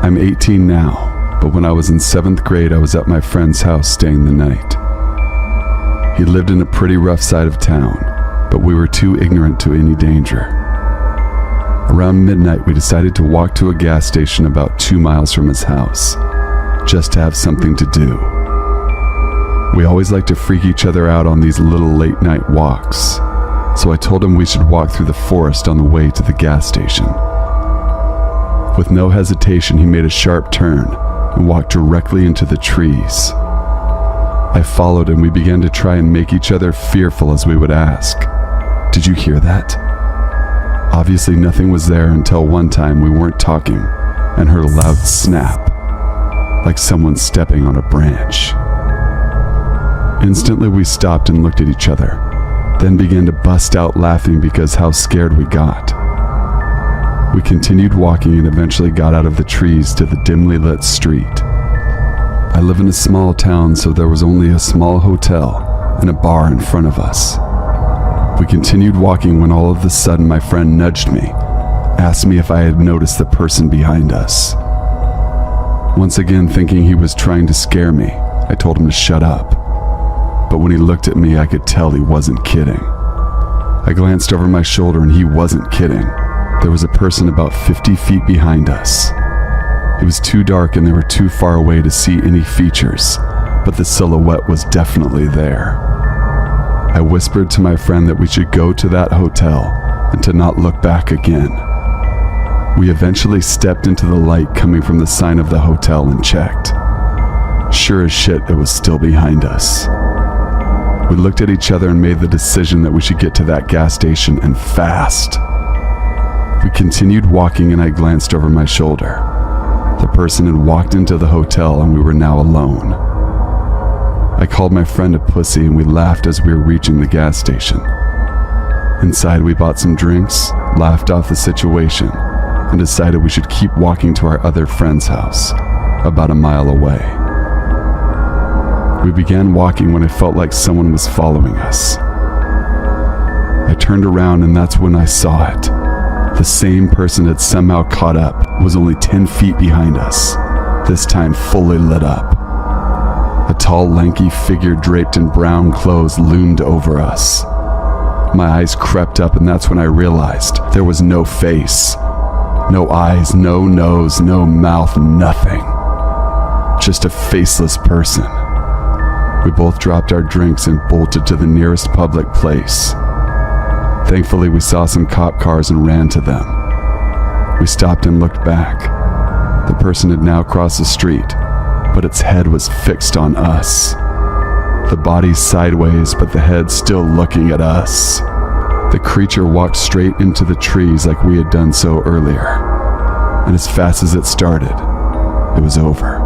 I'm 18 now, but when I was in 7th grade, I was at my friend's house staying the night. He lived in a pretty rough side of town, but we were too ignorant to any danger. Around midnight, we decided to walk to a gas station about 2 miles from his house, just to have something to do. We always like to freak each other out on these little late night walks, so I told him we should walk through the forest on the way to the gas station. With no hesitation, he made a sharp turn and walked directly into the trees. I followed and we began to try and make each other fearful as we would ask, "Did you hear that?" Obviously nothing was there until one time we weren't talking and heard a loud snap, like someone stepping on a branch. Instantly we stopped and looked at each other, then began to bust out laughing because how scared we got. We continued walking and eventually got out of the trees to the dimly lit street. I live in a small town, so there was only a small hotel and a bar in front of us. We continued walking when all of a sudden my friend nudged me, asked me if I had noticed the person behind us. Once again, thinking he was trying to scare me, I told him to shut up. But when he looked at me, I could tell he wasn't kidding. I glanced over my shoulder and he wasn't kidding. There was a person about 50 feet behind us. It was too dark and they were too far away to see any features, but the silhouette was definitely there. I whispered to my friend that we should go to that hotel and to not look back again. We eventually stepped into the light coming from the sign of the hotel and checked. Sure as shit, it was still behind us. We looked at each other and made the decision that we should get to that gas station and fast. We continued walking and I glanced over my shoulder. The person had walked into the hotel and we were now alone. I called my friend a pussy and we laughed as we were reaching the gas station. Inside we bought some drinks, laughed off the situation, and decided we should keep walking to our other friend's house, about a mile away. We began walking when I felt like someone was following us. I turned around and that's when I saw it. The same person had somehow caught up, was only 10 feet behind us, this time fully lit up. A tall, lanky figure draped in brown clothes loomed over us. My eyes crept up and that's when I realized there was no face. No eyes, no nose, no mouth, nothing. Just a faceless person. We both dropped our drinks and bolted to the nearest public place. Thankfully, we saw some cop cars and ran to them. We stopped and looked back. The person had now crossed the street, but its head was fixed on us. The body sideways, but the head still looking at us. The creature walked straight into the trees like we had done so earlier. And as fast as it started, it was over.